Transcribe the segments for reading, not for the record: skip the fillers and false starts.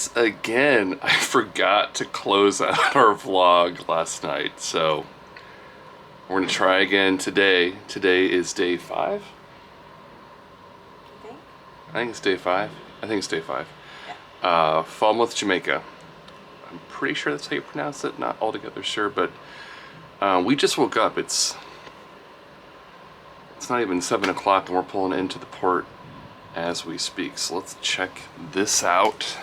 once again, I forgot to close out our vlog last night, so we're gonna try again today. Today is day 5. I think it's day 5. I think it's day 5. Yeah. Falmouth, Jamaica. I'm pretty sure that's how you pronounce it. Not altogether sure, but we just woke up. It's not even 7 o'clock, and we're pulling into the port as we speak. So let's check this out.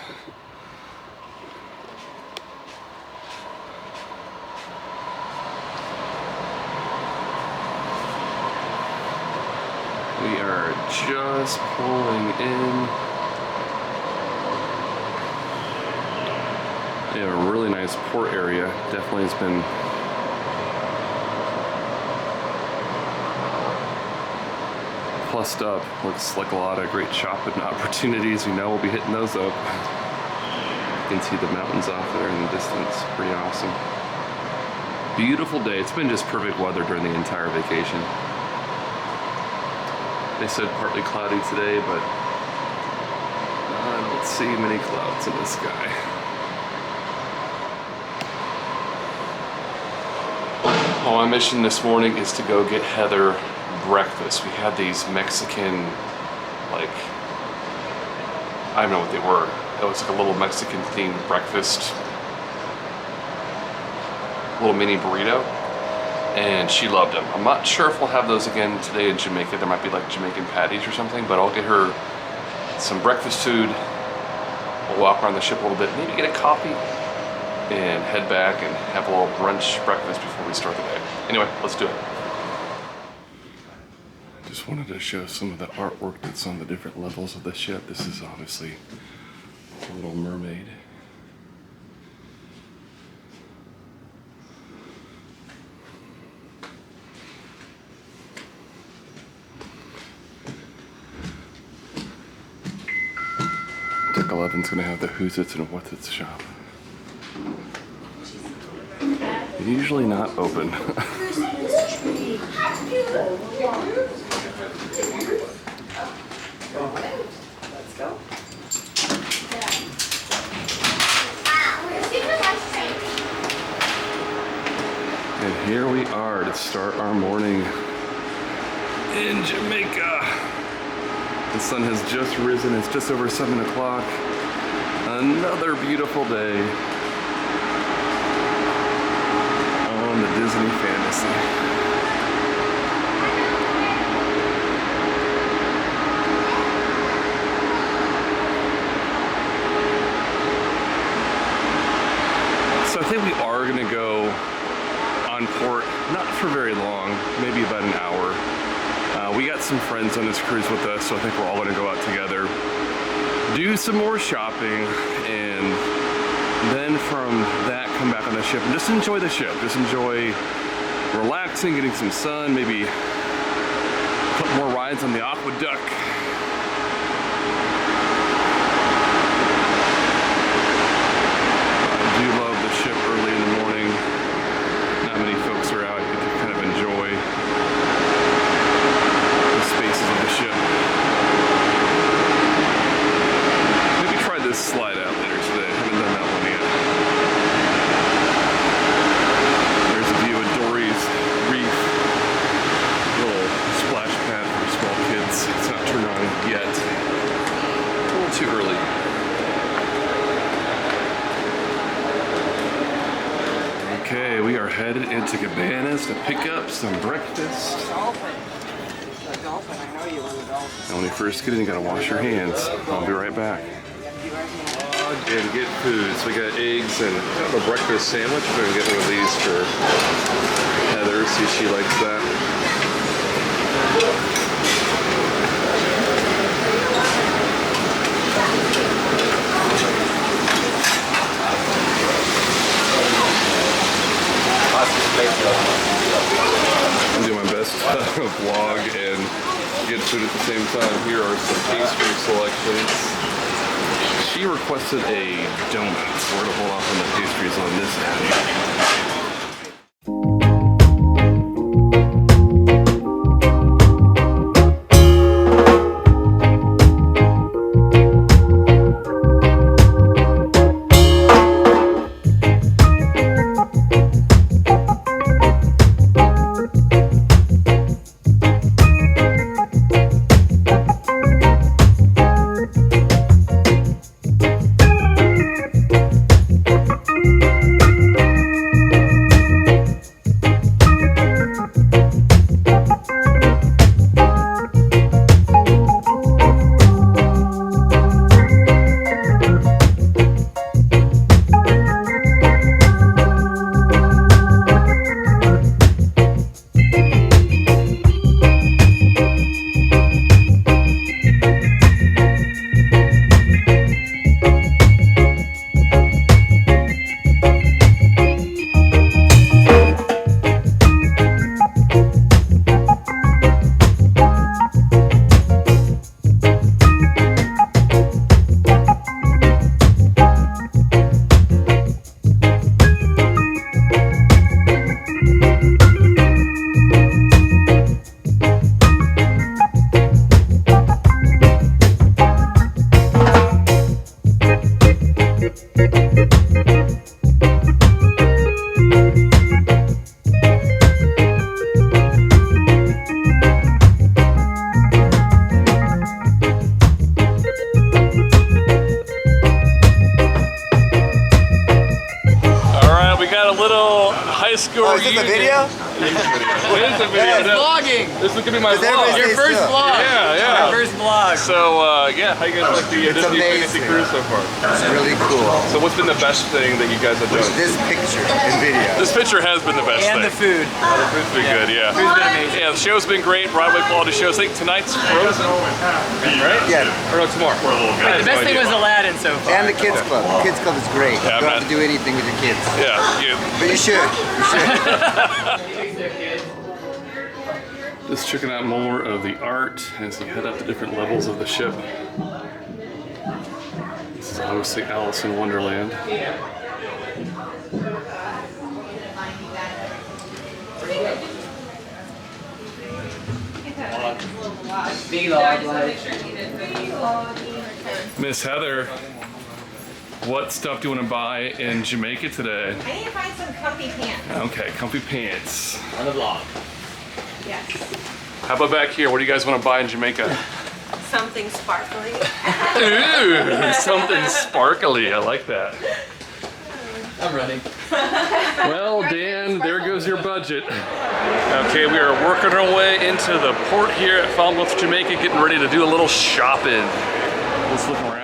We are just pulling in. They have a really nice port area. Definitely has been plussed up. Looks like a lot of great shopping opportunities. You know, we'll be hitting those up. You can see the mountains off there in the distance. Pretty awesome. Beautiful day. It's been just perfect weather during the entire vacation. They said partly cloudy today, but I don't see many clouds in the sky. Well, my mission this morning is to go get Heather breakfast. We had these Mexican, like, I don't know what they were. It was like a little Mexican themed breakfast, little mini burrito, and she loved them. I'm not sure if we'll have those again today in Jamaica. There might be like Jamaican patties or something, but I'll get her some breakfast food. We'll walk around the ship a little bit, maybe get a coffee, and head back and have a little brunch breakfast before we start the day. Anyway, let's do it. Just wanted to show some of the artwork that's on the different levels of the ship. This is obviously a Little Mermaid. Deck 11's gonna have the Who's It's and What's It's shop. Usually not open. Let's go. And here we are to start our morning in Jamaica. The sun has just risen. It's just over 7 o'clock. Another beautiful day on the Disney Fantasy. So I think we are gonna go on port, not for very long, maybe about an hour. We got some friends on this cruise with us, so I think we're all gonna go out together, do some more shopping, and then from that come back on the ship and just enjoy the ship. Just enjoy relaxing, getting some sun, maybe a couple more rides on the aqueduct. I do love the ship early in the morning. Not many folks are out. You can kind of enjoy the spaces of the ship. Maybe try this slide out later today. I haven't done that one yet. There's a view of Dory's Reef. Little splash pad for small kids. It's not turned on yet. A little too early. Okay, we are headed into Cabanas to pick up some breakfast. And when you first get in, you gotta wash your hands. I'll be right back. And get food. So we got eggs and kind of a breakfast sandwich. We're gonna get one of these for Heather, see if she likes that. I'm doing my best to vlog and get food at the same time. Here are some pastry selections. She requested a donut, so we're gonna hold off on the pastries on this end. high school Oh, is this a video? It is a video. Yeah, Vlogging! This is gonna be my vlog. everybody Your stays first still. vlog! Yeah. Your first vlog. So, yeah, how you guys like the Disney Fantasy amazing. cruise so far? It's really cool. So what's been the best thing that you guys have done? This picture and video. This picture has been the best And thing. the food. The food's been good, yeah. Food's been amazing. Yeah, the show's been great. Broadway quality shows. I think tonight's Frozen, right? Yeah. Or no, tomorrow. The best thing was Aladdin so far. And the kids club. The kids club is great. Yeah, you don't have man. to do anything with your kids. Yeah, you. But you should. You should. Just checking out more of the art as you head up to different levels of the ship. This is obviously Alice in Wonderland. Miss Heather, what stuff do you want to buy in Jamaica today? I need to find some comfy pants. Okay, comfy pants. On the vlog. Yes. How about back here? What do you guys want to buy in Jamaica? Something sparkly. Ooh, something sparkly. I like that. I'm running. Well, Dan, there goes your budget. Okay, we are working our way into the port here at Falmouth, Jamaica, getting ready to do a little shopping. Let's look around.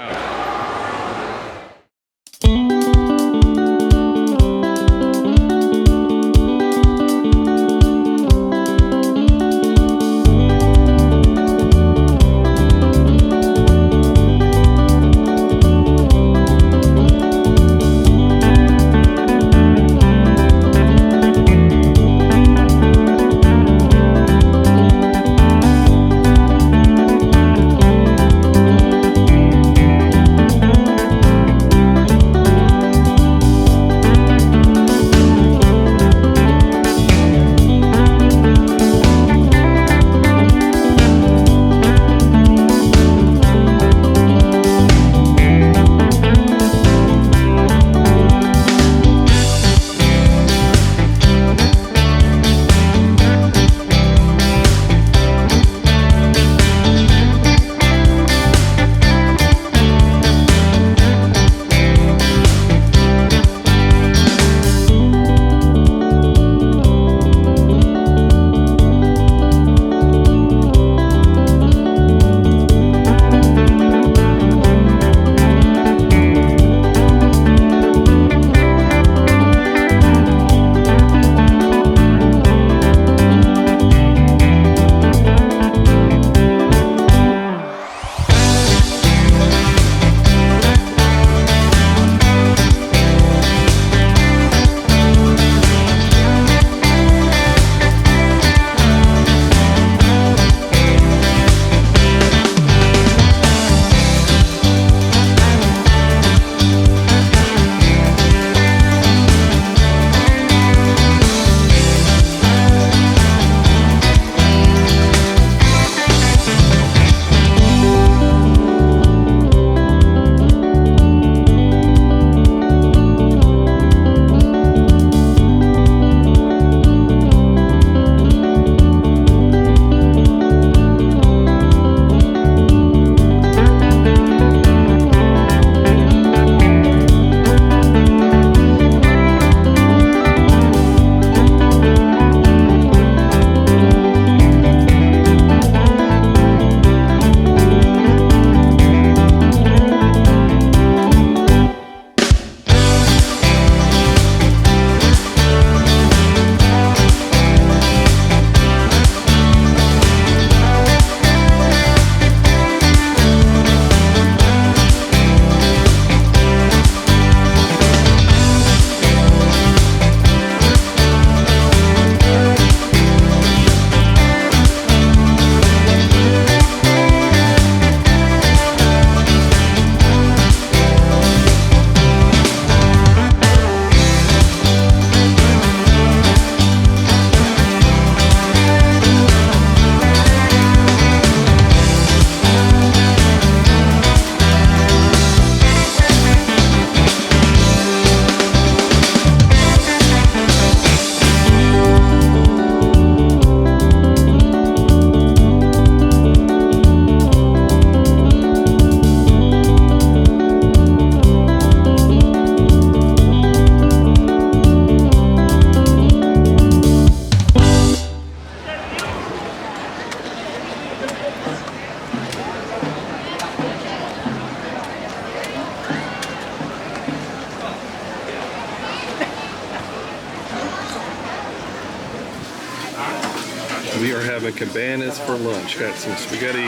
grabbing Cabanas for lunch. Got some spaghetti,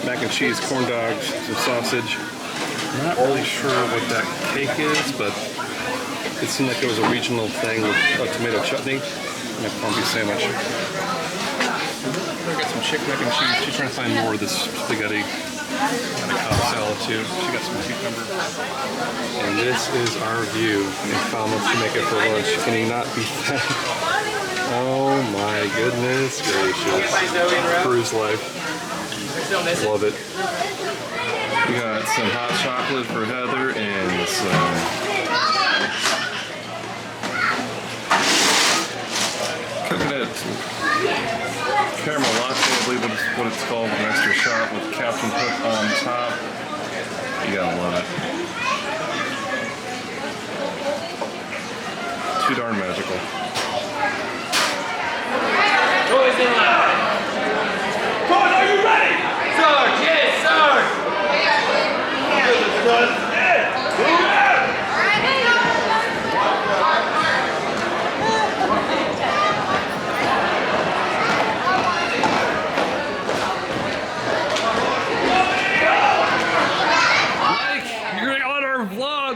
mac and cheese, corn dogs, some sausage. Not really sure what that cake is, but it seemed like it was a regional thing with a tomato chutney and a corned beef sandwich. I got some chicken mac and cheese. She's trying to find more of this spaghetti. Got a Cobb salad too. She got some cucumber. And this is our view in Falmouth, Jamaica for lunch. Can you not beat that? Oh my goodness gracious. Cruise life. Love it. We got some hot chocolate for Heather and some coconut caramel latte, I believe is what it's called, with an extra shot with Captain Hook on top. You gotta love it. Too darn magical. Boys in line. Boys, are you ready? Sarge, yes, Sarge.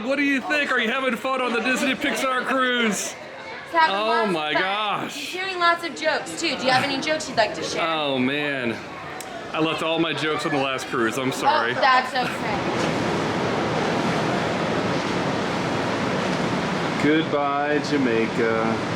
What do you think? Are you having fun on the Disney Pixar cruise? Oh my gosh. He's hearing lots of jokes too. Do you have any jokes you'd like to share? Oh man. I left all my jokes on the last cruise. I'm sorry. Oh, that's okay. Goodbye, Jamaica.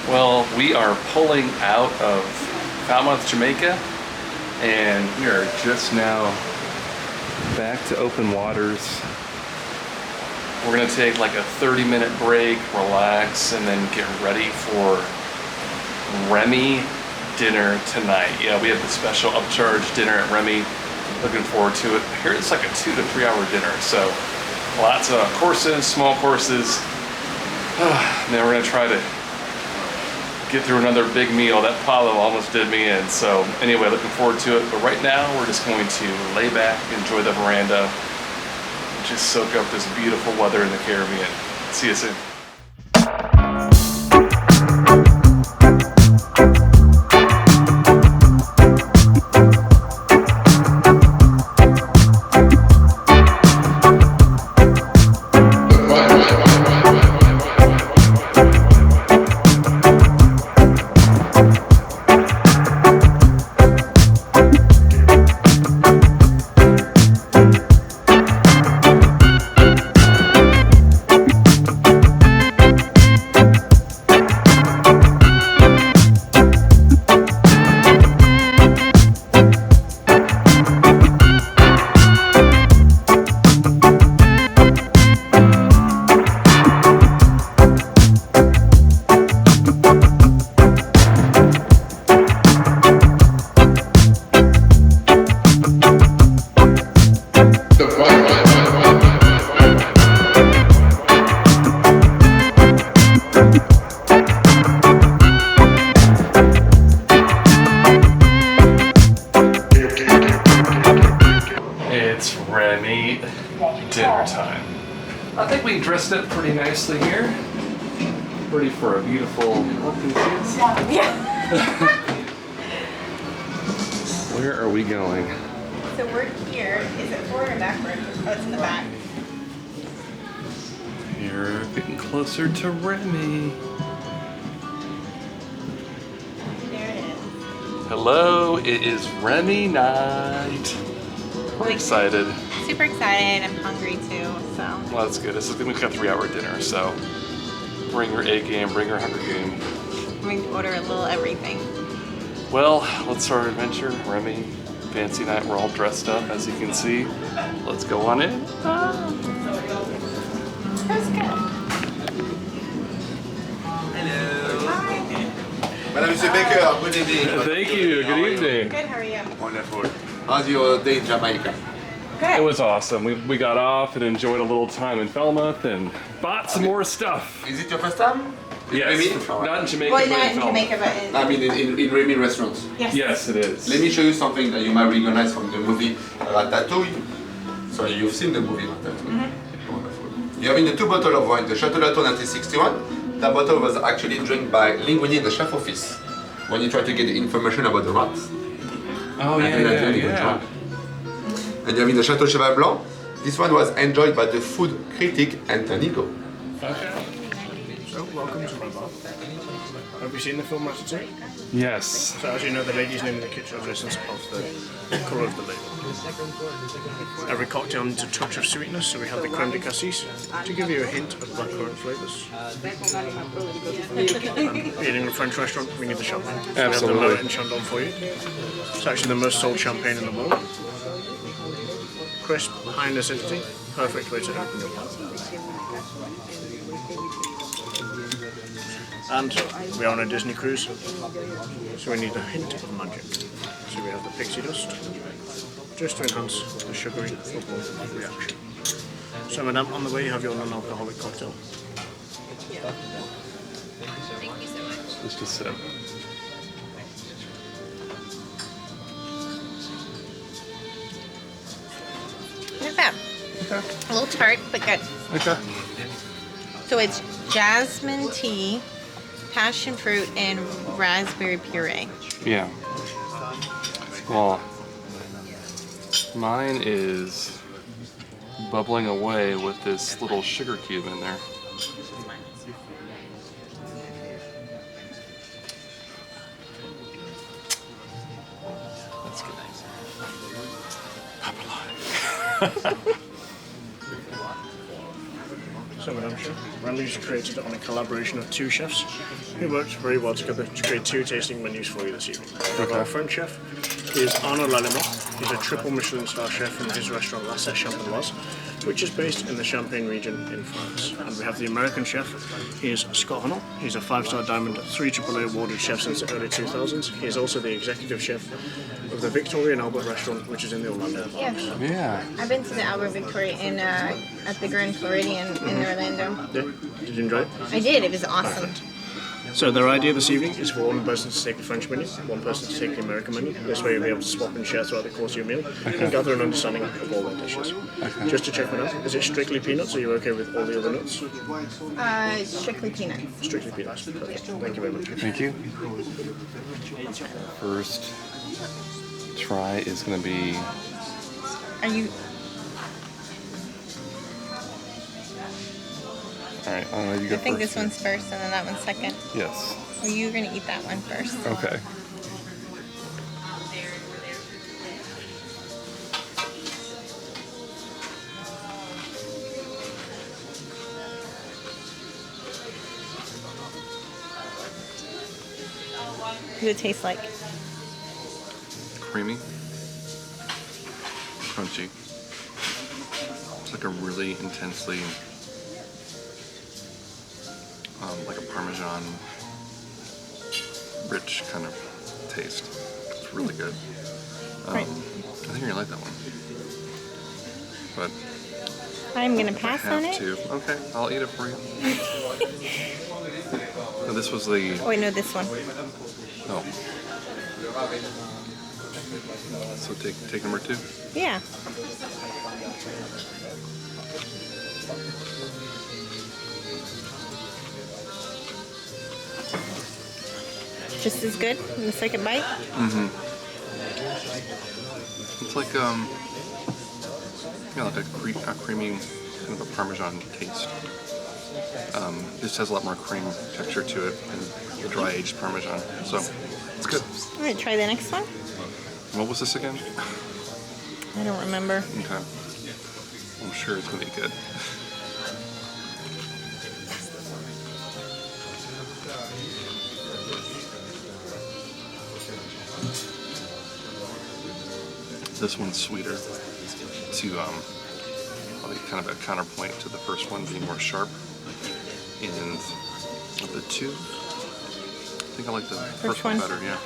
Well, we are pulling out of Falmouth, Jamaica, and we are just now back to open waters. We're gonna take like a 30-minute break, relax, and then get ready for Remy dinner tonight. Yeah, we have the special upcharge dinner at Remy. Looking forward to it. Here it's like a 2 to 3 hour dinner, so lots of courses, small courses. And then we're gonna try to get through another big meal. That Palo almost did me in. So anyway, looking forward to it. But right now, we're just going to lay back, enjoy the veranda, and just soak up this beautiful weather in the Caribbean. See you soon. Remy dinner time. I think we dressed up pretty nicely here. Ready for a beautiful welcome, kids. Yeah. Where are we going? So we're here. Is it forward or backward? Oh, it's in the back. You're getting closer to Remy. There it is. Hello, it is Remy night. We're excited. Super excited. I'm hungry too, so. Well, that's good. It's like we've got a 3-hour dinner, so bring your A game, bring your hunger game. I'm going to order a little everything. Well, let's start our adventure. Remy, fancy night. We're all dressed up, as you can see. Let's go on in. That's good. Madame Monsieur Baker, good evening. Thank you. Good evening. Good, how are you? Wonderful. How's your day in Jamaica? It was awesome. We got off and enjoyed a little time in Falmouth and bought some more stuff. Is it your first time? Yes. Remy? Not in Jamaica, Well, but not in in Falmouth. Jamaica, but in. I mean in Remy restaurants. Yes. Yes, it is. Let me show you something that you might recognize from the movie Ratatouille. So you've seen the movie Ratatouille. Wonderful. You have in the 2 bottles of wine, the Chateau Latour 1961. That bottle was actually drank by Linguini in the chef office when he tried to get the information about the rats. Oh, And at the end he got drunk. And you have in the Chateau Cheval Blanc. This one was enjoyed by the food critic Antonigo. So, welcome to my bar. Have you seen the film Ratatouille? Yes. So, as you know, the lady's name in the kitchen is essence of the colour of the label. Every cocktail needs a touch of sweetness, so we have the creme de cassis to give you a hint of blackcurrant flavours. Being in a French restaurant, we need the champagne. So Absolutely. we have the Moet and Chandon for you. It's actually the most sold champagne in the world. Crisp, high in acidity, perfect way to open your palate. And we are on a Disney cruise, so we need a hint of magic. So we have the pixie dust, just to enhance the sugary bubble reaction. So madame, on the way you have your non-alcoholic cocktail. Just a sip. Not bad. A little tart, but good. Okay. So it's jasmine tea, passion fruit, and raspberry puree. Yeah. Well, mine is bubbling away with this little sugar cube in there. That's good. So madame chef, Remy's created it on a collaboration of 2 chefs who worked very well together to create 2 tasting menus for you this evening. We have our French chef, he is Arnaud Lallemot. He's a triple Michelin star chef in his restaurant La Champenoise, which is based in the Champagne region in France. And we have the American chef, he is Scott Hunnell. He's a 5-star diamond, 3 AAA awarded chef since the early 2000s. He is also the executive chef of the Victoria and Albert restaurant, which is in the Orlando Park. Yeah. I've been to the Albert Victoria at the Grand Floridian in Orlando. Yeah. Did you enjoy it? I did. It was awesome. So their idea this evening is for one person to take the French menu, one person to take the American menu. This way you'll be able to swap and share throughout the course of your meal and gather an understanding of all their dishes. Just to check one out, is it strictly peanuts? Are you okay with all the other nuts? Strictly peanuts. Strictly peanuts. Perfect. Thank you very much. Thank you. First try is going to be... Are you? Alright, I'll let you go I think first. this one's first and then that one's second. Yes. Well, you're gonna eat that one first. Okay. What does it taste like? Creamy. Crunchy. It's like a really intensely like a Parmesan rich kind of taste. It's really good. Right. I think you're gonna like that one. But I'm gonna I pass have on it. to. Okay, I'll eat it for you. No, this was the... Oh wait, no, this one. Oh. So take number 2. Yeah. Just as good in the second bite. It's like like a creamy kind of a Parmesan taste. This has a lot more cream texture to it than the dry aged Parmesan, so it's good. All right, try the next one. What was this again? I don't remember. Okay. I'm sure it's gonna be good. This one's sweeter to probably kind of a counterpoint to the first one being more sharp. And of the two, I think I like the first one better, yeah.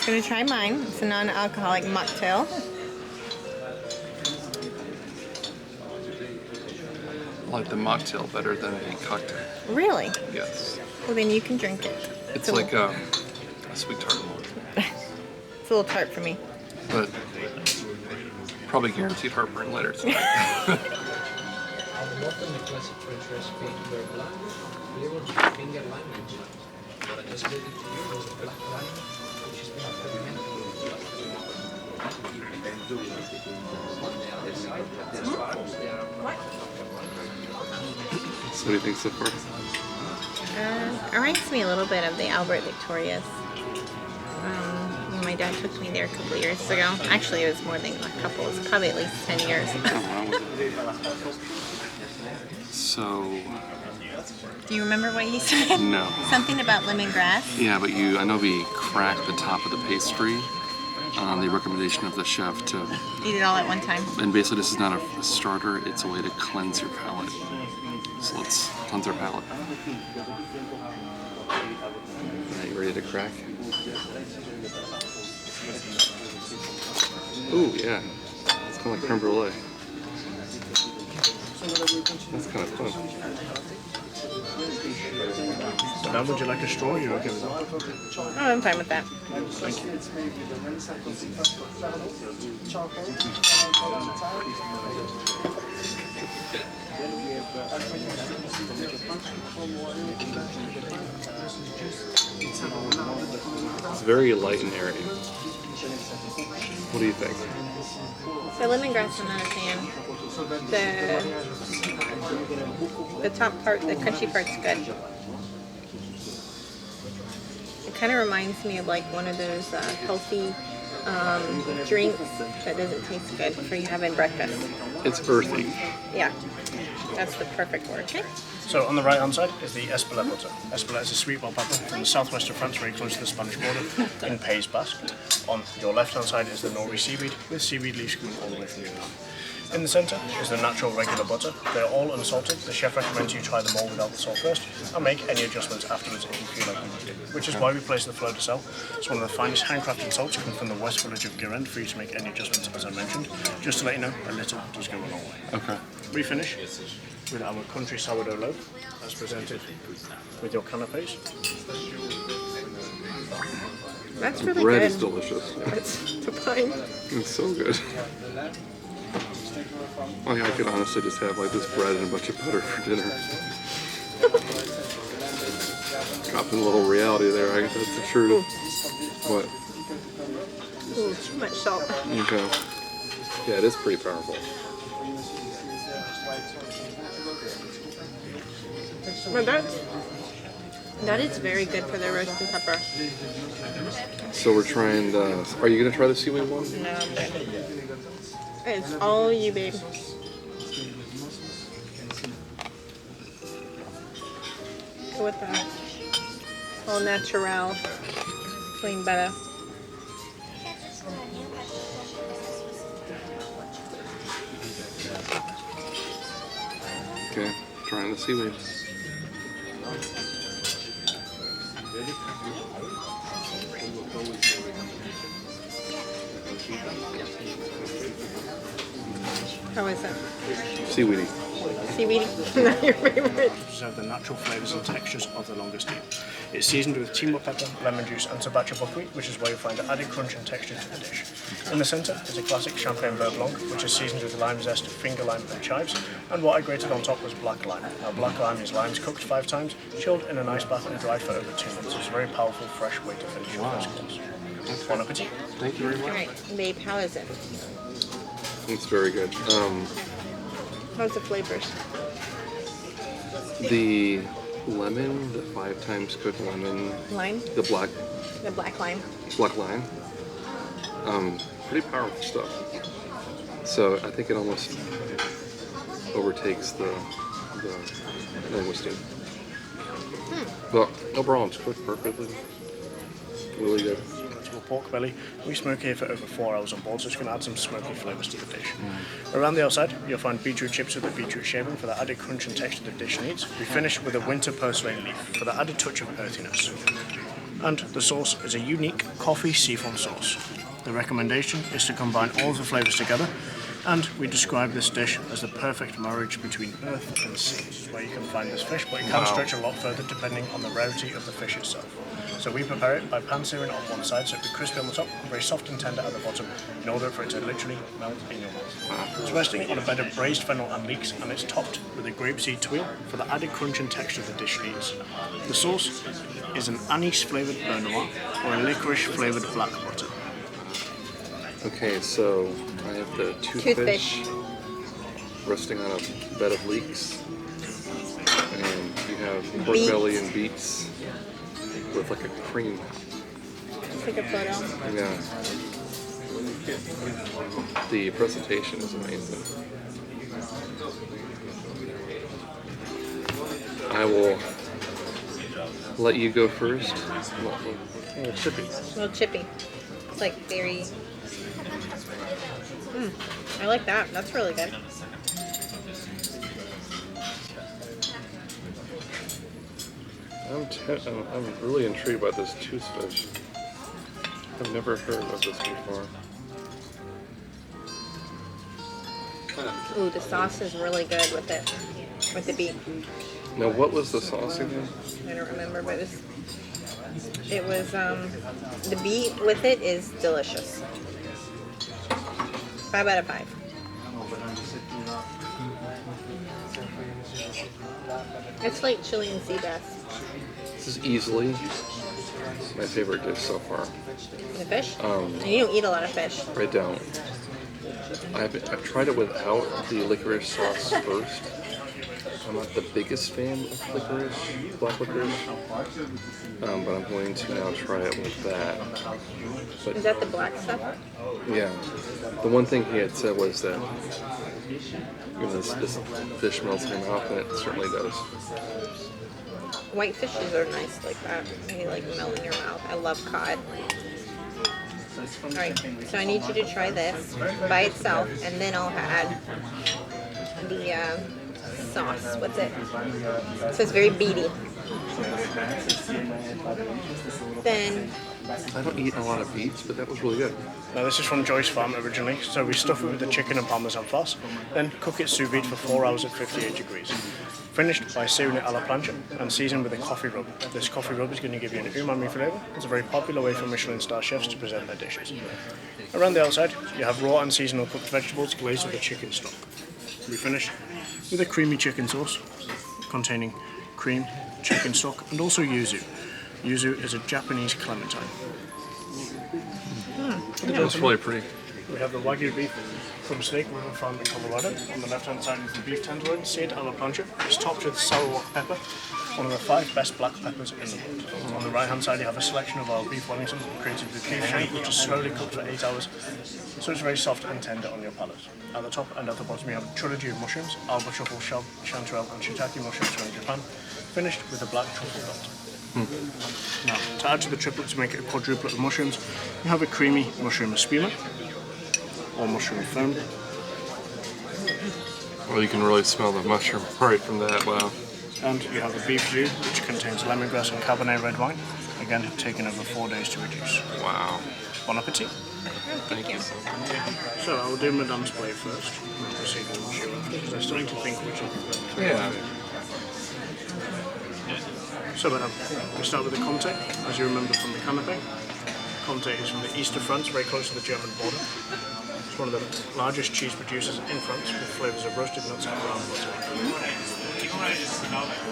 I'm gonna try mine. It's a non-alcoholic mocktail. I like the mocktail better than the cocktail. Really? Yes. Well, then you can drink it. It's like a sweet tart, It's a little tart for me. but probably guaranteed heartburn later tonight. So what do you think so far? It reminds me a little bit of the Albert Victorias. When my dad took me there a couple years ago. Actually, it was more than a couple. It was probably at least 10 years. So, Do you remember what he said? no. Something about lemongrass? Yeah, but I know we cracked the top of the pastry on the recommendation of the chef to, Eat it all at one time. and basically this is not a starter, it's a way to cleanse your palate. So let's cleanse our palate. Alright, you ready to crack? Ooh, yeah. It's kind of like creme brulee. That's kind of fun. So now, would you like a straw? You're okay with that? Oh, I'm fine with that. Thank you. It's very light and airy. What do you think? For lemongrass, I'm not a fan. The top part, the crunchy part's good. It kind of reminds me of like one of those healthy drinks that doesn't taste good for you having breakfast. It's earthy. Yeah, that's the perfect word. Okay. So on the right hand side is the Espelette butter. Espelette is a sweet bell pepper from the southwest of France, very close to the Spanish border, in Pays Basque. On your left hand side is the Nori seaweed, with seaweed leaves coming all the way from Japan. In the centre is the natural regular butter. They're all unsalted. The chef recommends you try them all without the salt first and make any adjustments afterwards if you feel like you need it. Which is why we place the fleur de sel. It's one of the finest handcrafted salts come from the west village of Guérande for you to make any adjustments, as I mentioned. Just to let you know, a little does go a long way. Okay. We finish with our country sourdough loaf, as presented with your canapes. That's The really bread good. is delicious. It's divine. It's so good. Like I could honestly just have like this bread and a bunch of butter for dinner. Dropping a little reality there. I guess that's the truth. What? Ooh, too much salt. Okay. Yeah, it is pretty powerful. But that is very good for the roasted pepper. So we're trying the. Are you gonna try the seaweed one? No, I'm good. It's all you, babe. Go with the all natural plain butter. Okay, trying the seaweed. How is it? Seaweedy. Seaweedy? Not your favorite? Preserve the natural flavours and textures of the langoustine. It's seasoned with timber pepper, lemon juice and sriracha buckwheat, which is where you'll find added crunch and texture to the dish. In the centre is a classic champagne beurre blanc, which is seasoned with lime zest, finger lime and chives, and what I grated on top was black lime. Now black lime is limes cooked 5 times, chilled in an ice bath and dried for over 2 months. It's a very powerful, fresh way to finish your first course. Bon appetit. Thank you very much. Alright, babe, how is it? It's very good. How's the flavors? The lemon, the 5 times cooked lemon, Lime? the black The black lime. lime. Pretty powerful stuff. So I think it almost overtakes the langoustine. But overall, it's cooked perfectly. Really good. Vegetable pork belly. We smoke here for over 4 hours on board, so it's going to add some smoky flavours to the dish. Around the outside, you'll find beetroot chips with the beetroot shaving for the added crunch and texture the dish needs. We finish with a winter purslane leaf for the added touch of earthiness. And the sauce is a unique coffee seafoam sauce. The recommendation is to combine all of the flavours together, and we describe this dish as the perfect marriage between earth and sea. This is where you can find this fish, but it can stretch a lot further depending on the rarity of the fish itself. So we prepare it by pan-searing on one side so it'll be crispy on the top and very soft and tender at the bottom in order for it to literally melt in your mouth. It's resting on a bed of braised fennel and leeks, and it's topped with a grapeseed tuile for the added crunch and texture the dish needs. The sauce is an anise flavoured beurre noir or a licorice flavoured black butter. Okay, so I have the toothfish resting on a bed of leeks, and you have pork Beets. belly and beets with like a cream. Take a photo. Yeah. The presentation is amazing. I will let you go first. Chippy. A little chippy. It's like very. I like that. That's really good. I'm really intrigued by this toothfish. I've never heard of this before. Ooh, the sauce is really good with it. With the beef. Now, what was the sauce again? I don't remember, but it was the beef with it is delicious. 5 out of 5. It's like chili and sea bass. This is easily my favorite dish so far. The fish? And you don't eat a lot of fish. I don't. I've tried it without the licorice sauce first. I'm not the biggest fan of licorice, black licorice, but I'm going to now try it with that. But Is that the black stuff? yeah, the one thing he had said was that this fish melts in your mouth, and it certainly does. White fishes are nice like that. They like melt in your mouth. I love cod. Alright, so I need you to try this by itself, and then I'll add the sauce. What's it? So it's very beady. Then I don't eat a lot of beets, but that was really good. Now this is from Joyce Farm originally, so we stuff it with the chicken and parmesan sauce, then cook it sous vide for 4 hours at 58 degrees. Finished by searing it a la plancha and seasoned with a coffee rub. This coffee rub is going to give you an umami flavour. It's a very popular way for Michelin star chefs to present their dishes. Around the outside, you have raw and seasonal cooked vegetables glazed with a chicken stock. We finish with a creamy chicken sauce containing cream, chicken stock, and also yuzu. Yuzu is a Japanese clementine. That's really pretty. We have the Wagyu beef from Snake River Farm in Colorado. On the left-hand side is the beef tenderloin, seared a la plancha. It's topped with sour pepper, one of the 5 best black peppers in the world. On the right-hand side, you have a selection of our beef Wellington, created with beef shank, which is slowly cooked for 8 hours, so it's very soft and tender on your palate. At the top and at the bottom, you have a trilogy of mushrooms, alba truffle, chanterelle, and shiitake mushrooms from Japan, finished with a black truffle belt. Now, to add to the triplet to make it a quadruplet of mushrooms, you have a creamy mushroom espuma, or mushroom foam. Well, you can really smell the mushroom right from that. Wow. And you have a beef jus, which contains lemongrass and Cabernet red wine, again taken over 4 days to reduce. Wow. Bon appetit. Thank you. So I will do Madame's plate first, and then proceed to mushroom after, because they're starting to think which is the Yeah. So Madame, we start with the Comté, as you remember from the canapé. Comté is from the east of France, very close to the German border. It's one of the largest cheese producers in France, with flavours of roasted nuts and brown butter.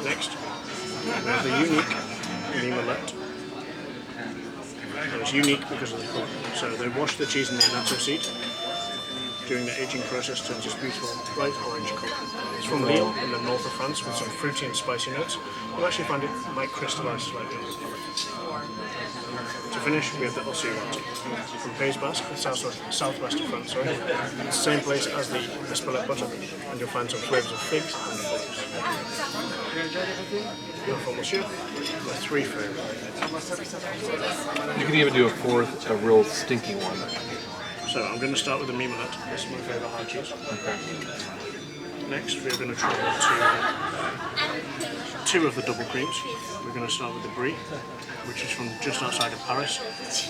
Next, we have the unique Limelette. It's unique because of the colour. So they wash the cheese in the annatto seed, During the aging process, turns this beautiful bright orange colour. It's from Lille in the north of France with some fruity and spicy notes. You'll actually find it might crystallise slightly on the palate. To finish, we have the Océan from Pays Basque, the southwest of France. Sorry. It's the same place as the Espelette butter, and you'll find some flavours of figs and figs. Now for Monsieur, the 3 flavours. You can even do a fourth, a real stinky one. So I'm going to start with the Mimolette. This is my favourite hard cheese. Okay. Next, we're going to try two of the double creams. We're going to start with the Brie, which is from just outside of Paris,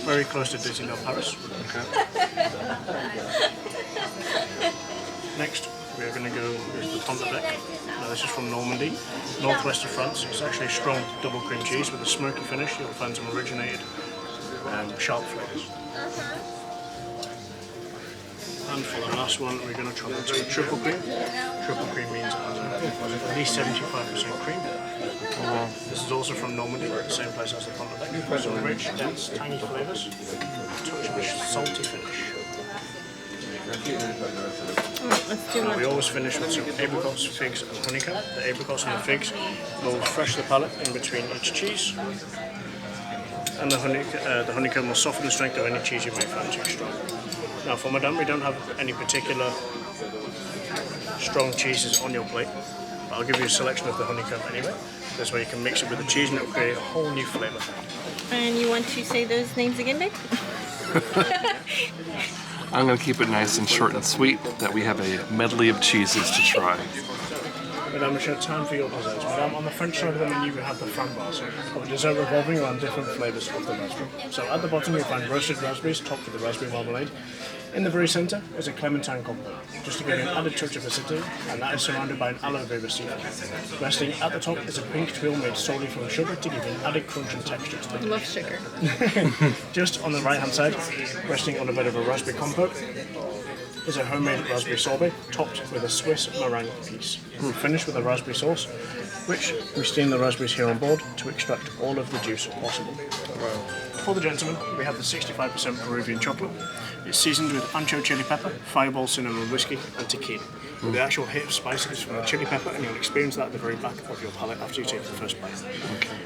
very close to Disneyland Paris. Okay. Next, we're going to go with the Pont d'Evêque. Now this is from Normandy, northwest of France. It's actually a strong double cream cheese with a smoky finish. You'll find some originated sharp flavours. And for the last one, we're going to try to a triple cream. Triple cream means at least 75% cream. This is also from Normandy, the same place as the Pont d'Evêque. So rich, dense, tangy flavours, a touch of a salty finish. Let's do We one. always finish with some apricots, figs and honeycomb. The apricots and the figs will refresh the palate in between each cheese. And the honeycomb will soften the strength of any cheese you may find too strong. Now for Madame, we don't have any particular strong cheeses on your plate, but I'll give you a selection of the honeycomb anyway. This way you can mix it with the cheese and it will create a whole new flavour. And you want to say those names again, babe? I'm going to keep it nice and short and sweet, that we have a medley of cheeses to try. Madame, it's your time for your desserts. Madame, on the French side of the menu we have the framboise, a dessert revolving around different flavours of the raspberry. So at the bottom you'll find roasted raspberries topped with the raspberry marmalade. In the very centre is a clementine compote, just to give you an added touch of acidity, and that is surrounded by an aloe vera seed. Resting at the top is a pink tuile made solely from sugar to give you an added crunch and texture to the I love sugar. Just on the right hand side, resting on a bit of a raspberry compote, is a homemade raspberry sorbet topped with a Swiss meringue piece. We finish with a raspberry sauce, which we steam the raspberries here on board to extract all of the juice possible. For the gentlemen, we have the 65% Peruvian chocolate. It's seasoned with ancho chili pepper, fireball cinnamon whiskey, and tequila. The actual hit of spice is from the chili pepper, and you'll experience that at the very back of your palate after you take the first bite.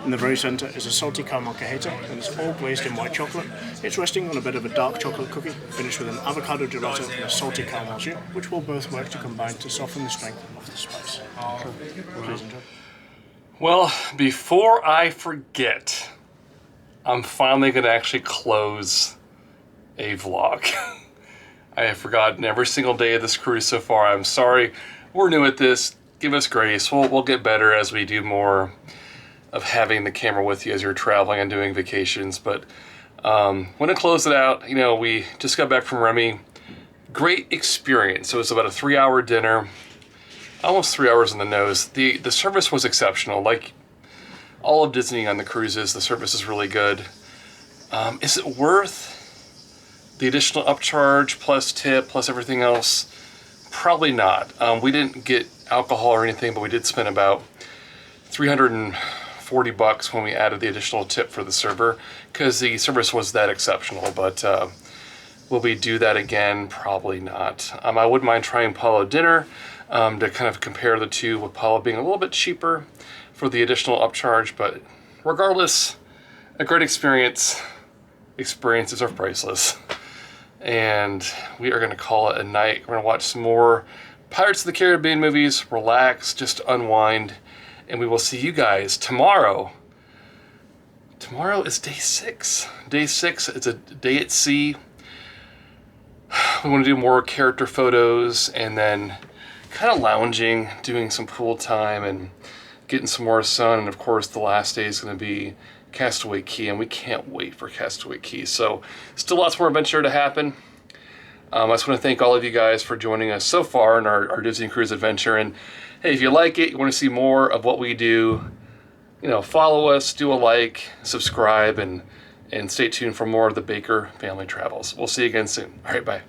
In the very centre is a salty caramel cajeta, and it's all glazed in white chocolate. It's resting on a bit of a dark chocolate cookie, finished with an avocado gelato and a salty caramel jus, which will both work to combine to soften the strength of the spice. Please enjoy. Well, before I forget, I'm finally going to actually close a vlog. I have forgotten every single day of this cruise so far. I'm sorry. We're new at this. Give us grace. We'll get better as we do more of having the camera with you as you're traveling and doing vacations. But when I close it out, you know, we just got back from Remy. Great experience. So it was about a 3-hour dinner. Almost 3 hours on the nose. The service was exceptional. Like all of Disney on the cruises, the service is really good. Is it worth the additional upcharge plus tip plus everything else? Probably not. We didn't get alcohol or anything, but we did spend about $340 when we added the additional tip for the server, because the service was that exceptional. But will we do that again? Probably not. I wouldn't mind trying Palo dinner to kind of compare the two, with Palo being a little bit cheaper for the additional upcharge. But regardless, a great experience. Experiences are priceless. And we are going to call it a night. We're going to watch some more Pirates of the Caribbean movies, relax, just unwind, and we will see you guys tomorrow. Tomorrow is day 6. Day 6, it's a day at sea. We want to do more character photos, and then kind of lounging, doing some pool time, and getting some more sun. And of course, the last day is going to be Castaway Cay, and we can't wait for Castaway Cay. So still lots more adventure to happen. I just want to thank all of you guys for joining us so far in our Disney Cruise adventure. And hey, if you like it, you want to see more of what we do, you know, follow us, do a like, subscribe, and stay tuned for more of the Baker Family Travels. We'll see you again soon. All right, bye.